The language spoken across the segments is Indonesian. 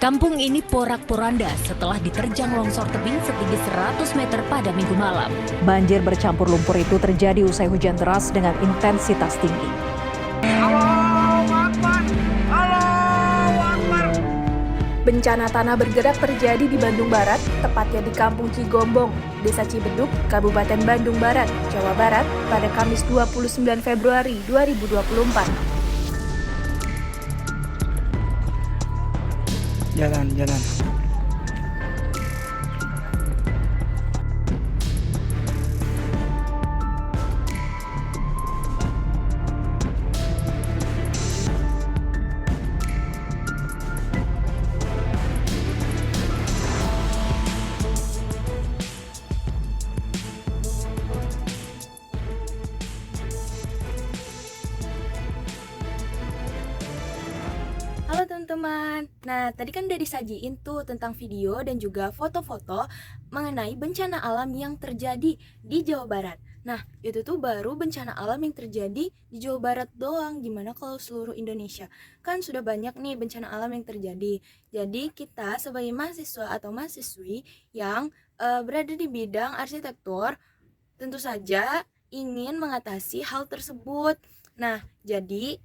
Kampung ini porak-poranda setelah diterjang longsor tebing setinggi 100 meter pada Minggu malam. Banjir bercampur lumpur itu terjadi usai hujan deras dengan intensitas tinggi. Bencana tanah bergerak terjadi di Bandung Barat, tepatnya di Kampung Cigombong, Desa Cibeduk, Kabupaten Bandung Barat, Jawa Barat, pada Kamis 29 Februari 2024. Jalan. Halo teman-teman, nah tadi kan udah disajiin tuh tentang video dan juga foto-foto mengenai bencana alam yang terjadi di Jawa Barat. Nah itu tuh baru bencana alam yang terjadi di Jawa Barat doang, gimana kalau seluruh Indonesia? Kan sudah banyak nih bencana alam yang terjadi. Jadi kita sebagai mahasiswa atau mahasiswi yang berada di bidang arsitektur tentu saja ingin mengatasi hal tersebut. Nah jadi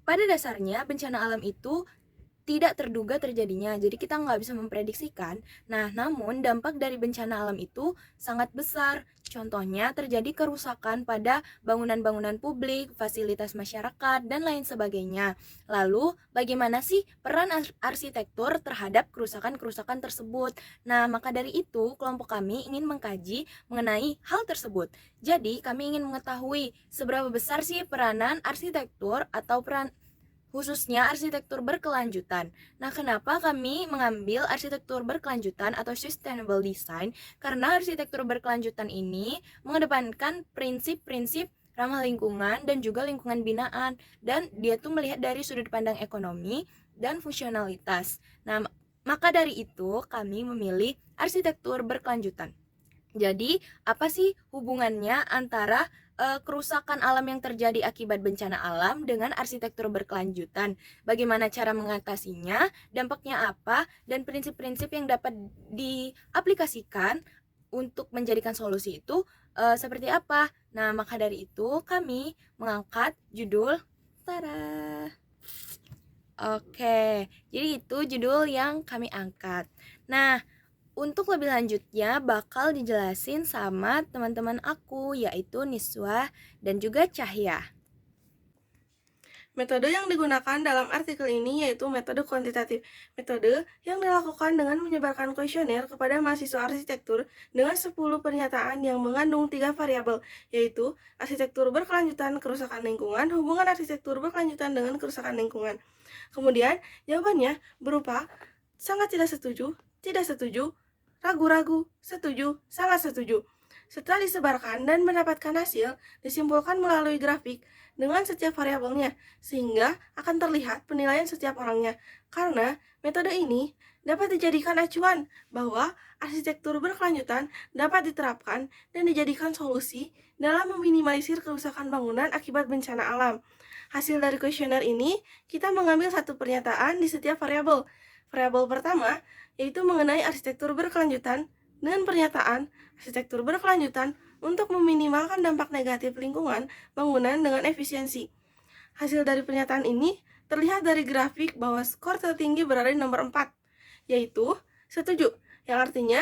pada dasarnya bencana alam itu tidak terduga terjadinya, jadi kita nggak bisa memprediksikan. Nah, namun dampak dari bencana alam itu sangat besar. Contohnya terjadi kerusakan pada bangunan-bangunan publik, fasilitas masyarakat, dan lain sebagainya. Lalu, bagaimana sih peran arsitektur terhadap kerusakan-kerusakan tersebut? Nah, maka dari itu, kelompok kami ingin mengkaji mengenai hal tersebut. Jadi, kami ingin mengetahui seberapa besar sih peranan arsitektur atau peran khususnya arsitektur berkelanjutan. Nah, kenapa kami mengambil arsitektur berkelanjutan atau sustainable design? Karena arsitektur berkelanjutan ini mengedepankan prinsip-prinsip ramah lingkungan dan juga lingkungan binaan, dan dia tuh melihat dari sudut pandang ekonomi dan fungsionalitas. Nah, maka dari itu kami memilih arsitektur berkelanjutan. Jadi, apa sih hubungannya antara kerusakan alam yang terjadi akibat bencana alam dengan arsitektur berkelanjutan? Bagaimana cara mengatasinya, dampaknya apa, dan prinsip-prinsip yang dapat diaplikasikan untuk menjadikan solusi itu seperti apa? Nah, maka dari itu kami mengangkat judul Tara. Oke, jadi itu judul yang kami angkat. Nah, untuk lebih lanjutnya bakal dijelasin sama teman-teman aku, yaitu Niswa dan juga Cahya. Metode yang digunakan dalam artikel ini yaitu metode kuantitatif. Metode yang dilakukan dengan menyebarkan kuesioner kepada mahasiswa arsitektur dengan 10 pernyataan yang mengandung 3 variabel, yaitu arsitektur berkelanjutan, kerusakan lingkungan, hubungan arsitektur berkelanjutan dengan kerusakan lingkungan. Kemudian, jawabannya berupa sangat tidak setuju, ragu-ragu, setuju, sangat setuju. Setelah disebarkan dan mendapatkan hasil, disimpulkan melalui grafik dengan setiap variabelnya, sehingga akan terlihat penilaian setiap orangnya. Karena metode ini dapat dijadikan acuan bahwa arsitektur berkelanjutan dapat diterapkan dan dijadikan solusi dalam meminimalisir kerusakan bangunan akibat bencana alam. Hasil dari kuesioner ini, kita mengambil satu pernyataan di setiap variabel. Variabel pertama yaitu mengenai arsitektur berkelanjutan dengan pernyataan arsitektur berkelanjutan untuk meminimalkan dampak negatif lingkungan bangunan dengan efisiensi. Hasil dari pernyataan ini terlihat dari grafik bahwa skor tertinggi berada di nomor 4, yaitu setuju, yang artinya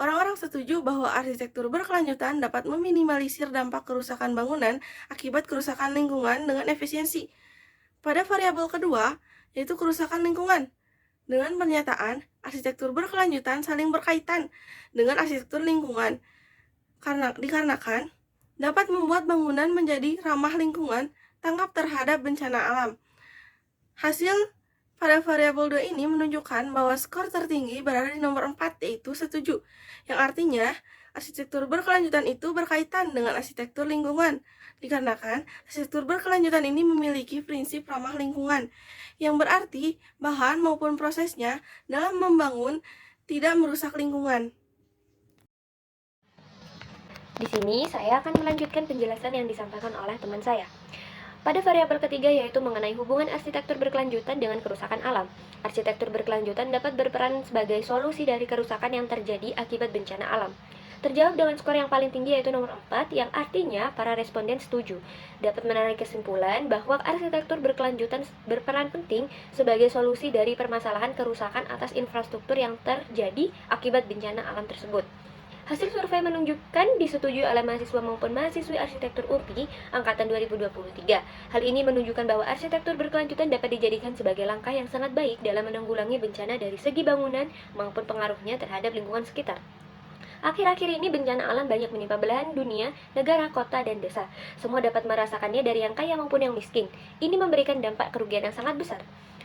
orang-orang setuju bahwa arsitektur berkelanjutan dapat meminimalisir dampak kerusakan bangunan akibat kerusakan lingkungan dengan efisiensi. Pada variabel kedua, yaitu kerusakan lingkungan, dengan pernyataan arsitektur berkelanjutan saling berkaitan dengan arsitektur lingkungan dikarenakan dapat membuat bangunan menjadi ramah lingkungan tanggap terhadap bencana alam. Hasil pada variabel 2 ini menunjukkan bahwa skor tertinggi berada di nomor 4, yaitu setuju, yang artinya arsitektur berkelanjutan itu berkaitan dengan arsitektur lingkungan, dikarenakan arsitektur berkelanjutan ini memiliki prinsip ramah lingkungan, yang berarti bahan maupun prosesnya dalam membangun tidak merusak lingkungan. Di sini saya akan melanjutkan penjelasan yang disampaikan oleh teman saya. Pada variabel ketiga yaitu mengenai hubungan arsitektur berkelanjutan dengan kerusakan alam. Arsitektur berkelanjutan dapat berperan sebagai solusi dari kerusakan yang terjadi akibat bencana alam. Terjawab dengan skor yang paling tinggi yaitu nomor 4, yang artinya para responden setuju. Dapat menarik kesimpulan bahwa arsitektur berkelanjutan berperan penting sebagai solusi dari permasalahan kerusakan atas infrastruktur yang terjadi akibat bencana alam tersebut. Hasil survei menunjukkan disetujui oleh mahasiswa maupun mahasiswi arsitektur UPI angkatan 2023. Hal ini menunjukkan bahwa arsitektur berkelanjutan dapat dijadikan sebagai langkah yang sangat baik dalam menanggulangi bencana dari segi bangunan maupun pengaruhnya terhadap lingkungan sekitar. Akhir-akhir ini bencana alam banyak menimpa belahan dunia, negara, kota, dan desa. Semua dapat merasakannya dari yang kaya maupun yang miskin. Ini memberikan dampak kerugian yang sangat besar.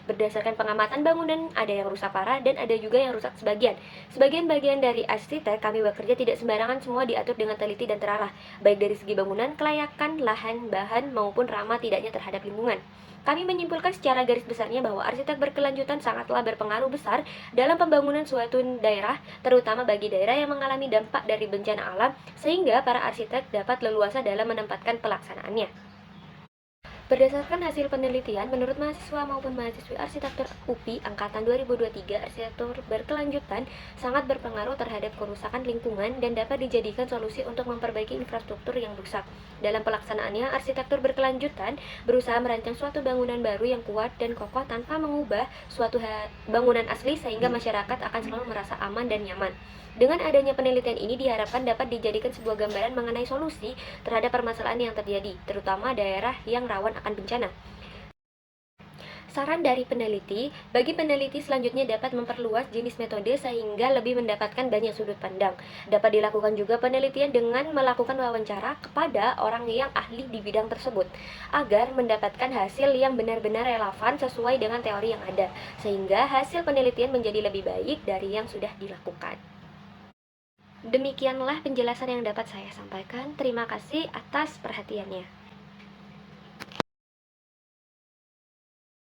Berdasarkan pengamatan bangunan, ada yang rusak parah dan ada juga yang rusak sebagian. Sebagian bagian dari arsitek kami bekerja tidak sembarangan, semua diatur dengan teliti dan terarah, baik dari segi bangunan, kelayakan, lahan, bahan, maupun ramah tidaknya terhadap lingkungan. Kami menyimpulkan secara garis besarnya bahwa arsitek berkelanjutan sangatlah berpengaruh besar dalam pembangunan suatu daerah, terutama bagi daerah yang mengalami dampak dari bencana alam, sehingga para arsitek dapat leluasa dalam menempatkan pelaksanaannya. Berdasarkan hasil penelitian, menurut mahasiswa maupun mahasiswi arsitektur UPI angkatan 2023, arsitektur berkelanjutan sangat berpengaruh terhadap kerusakan lingkungan dan dapat dijadikan solusi untuk memperbaiki infrastruktur yang rusak. Dalam pelaksanaannya, arsitektur berkelanjutan berusaha merancang suatu bangunan baru yang kuat dan kokoh tanpa mengubah suatu bangunan asli sehingga masyarakat akan selalu merasa aman dan nyaman. Dengan adanya penelitian ini diharapkan dapat dijadikan sebuah gambaran mengenai solusi terhadap permasalahan yang terjadi, terutama daerah yang rawan akan bencana. Saran dari peneliti, bagi peneliti selanjutnya dapat memperluas jenis metode sehingga lebih mendapatkan banyak sudut pandang. Dapat dilakukan juga penelitian dengan melakukan wawancara kepada orang yang ahli di bidang tersebut, agar mendapatkan hasil yang benar-benar relevan sesuai dengan teori yang ada, sehingga hasil penelitian menjadi lebih baik dari yang sudah dilakukan. Demikianlah penjelasan yang dapat saya sampaikan. Terima kasih atas perhatiannya.